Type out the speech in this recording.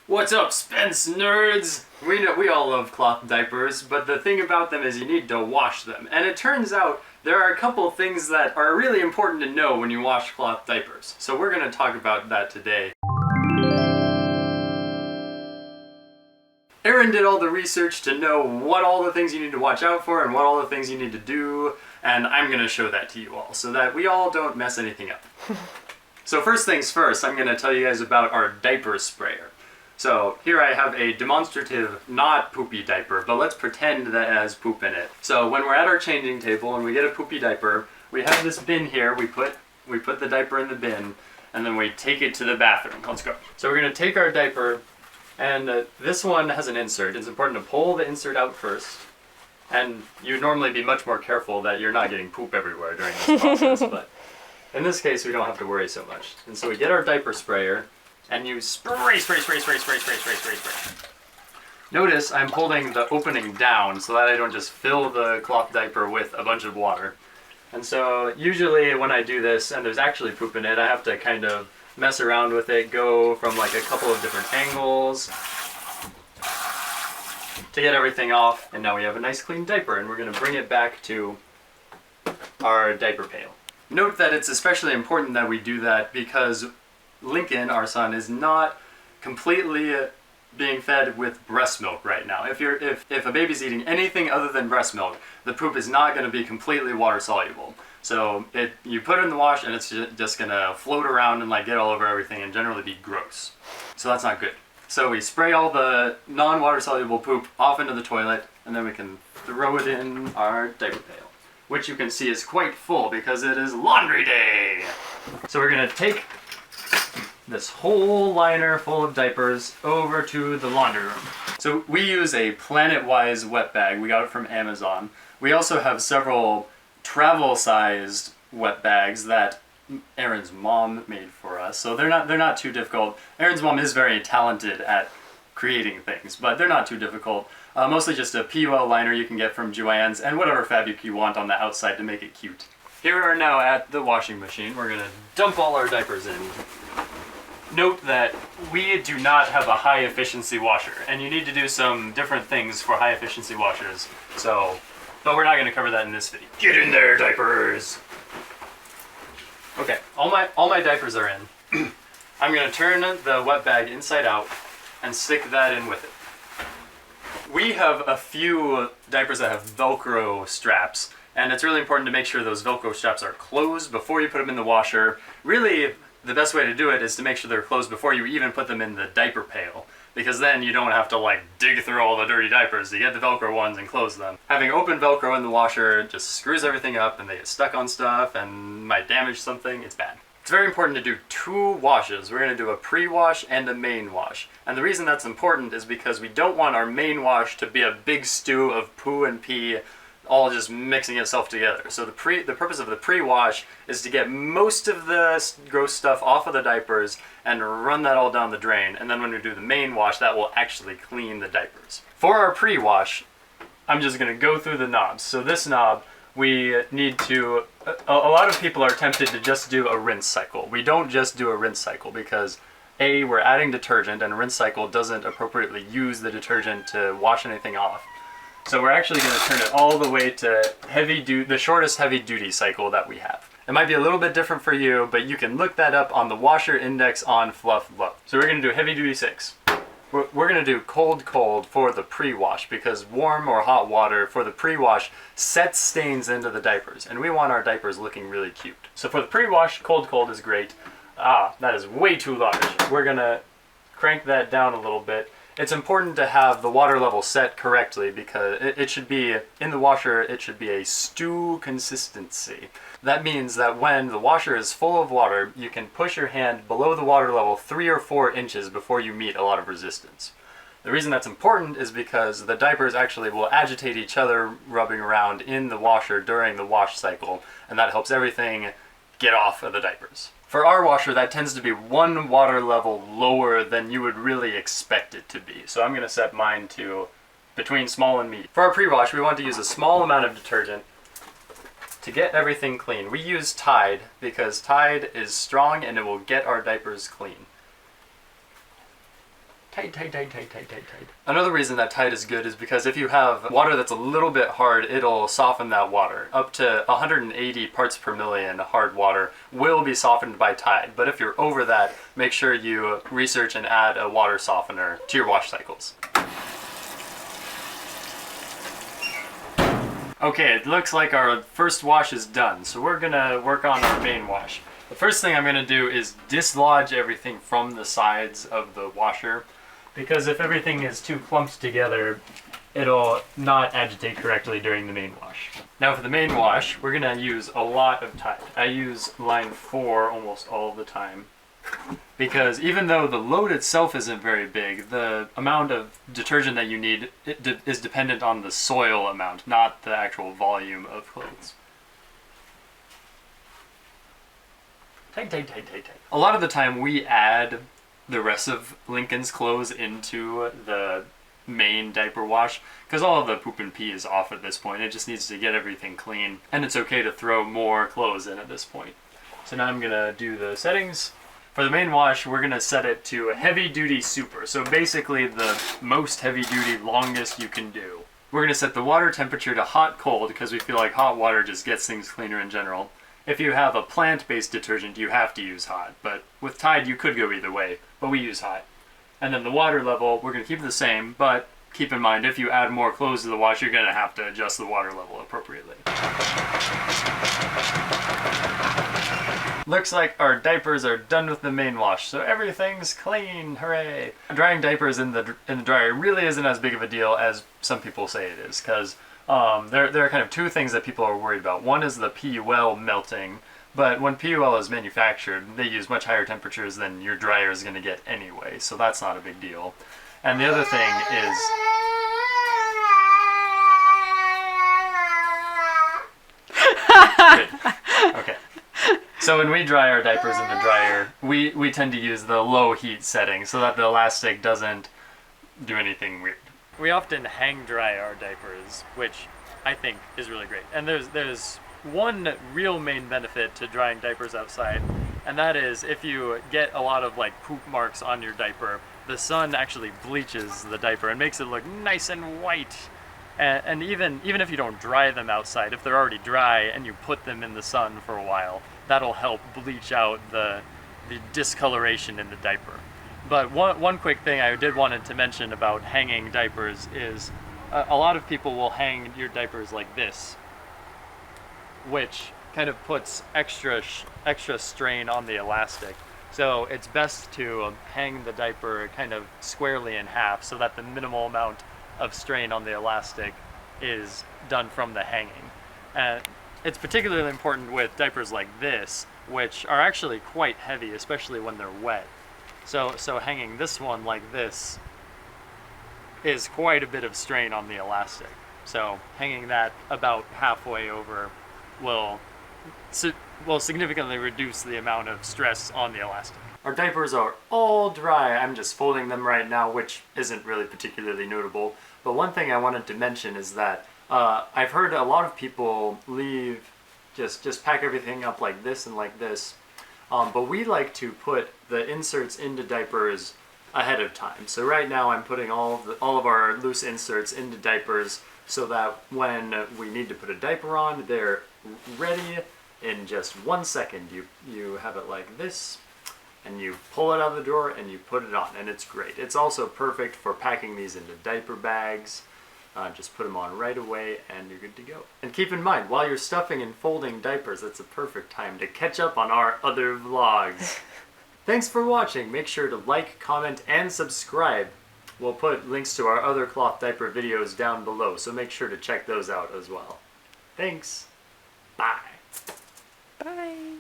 What's up, SpenceNerds? We all love cloth diapers, but the thing about them is you need to wash them. And it turns out there are a couple things that are really important to know when you wash cloth diapers. So we're going to talk about that today. Aaron did all the research to know what all the things you need to watch out for and what all the things you need to do, and I'm going to show that to you all so that we all don't mess anything up. So first things first, I'm going to tell you guys about our diaper sprayer. So here I have a demonstrative, not poopy diaper, but let's pretend that it has poop in it. So when we're at our changing table and we get a poopy diaper, we have this bin here, we put the diaper in the bin, and then we take it to the bathroom. Let's go. So we're going to take our diaper, and this one has an insert. It's important to pull the insert out first, and you'd normally be much more careful that you're not getting poop everywhere during this process, but in this case we don't have to worry so much. And so we get our diaper sprayer, and you spray. Notice I'm holding the opening down so that I don't just fill the cloth diaper with a bunch of water. And so usually when I do this and there's actually poop in it, I have to kind of mess around with it, go from like a couple of different angles to get everything off. And now we have a nice clean diaper, and we're going to bring it back to our diaper pail. Note that it's especially important that we do that because Lincoln, our son, is not completely being fed with breast milk right now. If a baby's eating anything other than breast milk, the poop is not going to be completely water soluble. So you put it in the wash and it's just going to float around and like get all over everything and generally be gross. So that's not good. So we spray all the non-water soluble poop off into the toilet, and then we can throw it in our diaper pail, which you can see is quite full because it is laundry day. So we're going to take this whole liner full of diapers over to the laundry room. So we use a Planet-Wise wet bag. We got it from Amazon. We also have several travel-sized wet bags that Aaron's mom made for us. So they're not too difficult. Aaron's mom is very talented at creating things, but they're not too difficult. Mostly just a PUL liner you can get from Joann's and whatever fabric you want on the outside to make it cute. Here we are now at the washing machine. We're gonna dump all our diapers in. Note that we do not have a high efficiency washer, and you need to do some different things for high efficiency washers. But we're not going to cover that in this video. Get in there, diapers! Okay, all my diapers are in. I'm going to turn the wet bag inside out and stick that in with it. We have a few diapers that have Velcro straps, and it's really important to make sure those Velcro straps are closed before you put them in the washer. Really, the best way to do it is to make sure they're closed before you even put them in the diaper pail, because then you don't have to like dig through all the dirty diapers to get the Velcro ones and close them. Having open Velcro in the washer just screws everything up and they get stuck on stuff and might damage something. It's bad. It's very important to do two washes. We're going to do a pre-wash and a main wash. And the reason that's important is because we don't want our main wash to be a big stew of poo and pee all just mixing itself together. So the purpose of the pre-wash is to get most of the gross stuff off of the diapers and run that all down the drain. And then when we do the main wash, that will actually clean the diapers. For our pre-wash, I'm just going to go through the knobs. So this knob, we need to... A lot of people are tempted to just do a rinse cycle. We don't just do a rinse cycle because A, we're adding detergent, and a rinse cycle doesn't appropriately use the detergent to wash anything off. So we're actually going to turn it all the way to the shortest heavy-duty cycle that we have. It might be a little bit different for you, but you can look that up on the washer index on Fluff Love. So we're going to do heavy-duty 6. We're going to do cold for the pre-wash because warm or hot water for the pre-wash sets stains into the diapers, and we want our diapers looking really cute. So for the pre-wash, cold is great. That is way too large. We're going to crank that down a little bit. It's important to have the water level set correctly because it should be, in the washer, it should be a stew consistency. That means that when the washer is full of water, you can push your hand below the water level 3 or 4 inches before you meet a lot of resistance. The reason that's important is because the diapers actually will agitate each other rubbing around in the washer during the wash cycle, and that helps everything get off of the diapers. For our washer, that tends to be 1 water level lower than you would really expect it to be. So I'm going to set mine to between small and medium. For our pre-wash, we want to use a small amount of detergent to get everything clean. We use Tide because Tide is strong and it will get our diapers clean. Tight, tight, tight, tight, tight, tight, tight. Another reason that tight is good is because if you have water that's a little bit hard, it'll soften that water. Up to 180 parts per million hard water will be softened by Tide. But if you're over that, make sure you research and add a water softener to your wash cycles. Okay, it looks like our first wash is done, so we're gonna work on our main wash. The first thing I'm gonna do is dislodge everything from the sides of the washer, because if everything is too clumped together, it'll not agitate correctly during the main wash. Now for the main wash, we're gonna use a lot of Tide. I use line 4 almost all the time, because even though the load itself isn't very big, the amount of detergent that you need is dependent on the soil amount, not the actual volume of clothes. Tight, tight, tight, tight, tight. A lot of the time we add the rest of Lincoln's clothes into the main diaper wash, because all of the poop and pee is off at this point. It just needs to get everything clean, and it's okay to throw more clothes in at this point. So now I'm gonna do the settings. For the main wash, we're gonna set it to a heavy duty super. So basically the most heavy duty, longest you can do. We're gonna set the water temperature to hot cold, because we feel like hot water just gets things cleaner in general. If you have a plant-based detergent, you have to use hot, but with Tide you could go either way, but we use hot. And then the water level, we're gonna keep it the same, but keep in mind if you add more clothes to the wash, you're gonna have to adjust the water level appropriately. Looks like our diapers are done with the main wash, so everything's clean, hooray! Drying diapers in the dryer really isn't as big of a deal as some people say it is, because there are kind of two things that people are worried about. One is the PUL melting, but when PUL is manufactured, they use much higher temperatures than your dryer is going to get anyway, so that's not a big deal. And the other thing is... Good. Okay. So when we dry our diapers in the dryer, we tend to use the low heat setting so that the elastic doesn't do anything weird. We often hang dry our diapers, which I think is really great. And there's one real main benefit to drying diapers outside, and that is if you get a lot of like poop marks on your diaper, the sun actually bleaches the diaper and makes it look nice and white. And even if you don't dry them outside, if they're already dry and you put them in the sun for a while, that'll help bleach out the discoloration in the diaper. But one quick thing I did wanted to mention about hanging diapers is a lot of people will hang your diapers like this, which kind of puts extra strain on the elastic. So it's best to hang the diaper kind of squarely in half so that the minimal amount of strain on the elastic is done from the hanging. It's particularly important with diapers like this, which are actually quite heavy, especially when they're wet. So hanging this one like this is quite a bit of strain on the elastic. So hanging that about halfway over will significantly reduce the amount of stress on the elastic. Our diapers are all dry. I'm just folding them right now, which isn't really particularly notable. But one thing I wanted to mention is that I've heard a lot of people just pack everything up like this and like this. But we like to put the inserts into diapers ahead of time. So right now I'm putting all of our loose inserts into diapers so that when we need to put a diaper on, they're ready in just 1 second. You have it like this, and you pull it out of the drawer and you put it on, and it's great. It's also perfect for packing these into diaper bags. Just put them on right away and you're good to go. And keep in mind, while you're stuffing and folding diapers, that's a perfect time to catch up on our other vlogs. Thanks for watching. Make sure to like, comment, and subscribe. We'll put links to our other cloth diaper videos down below, so make sure to check those out as well. Thanks. Bye. Bye.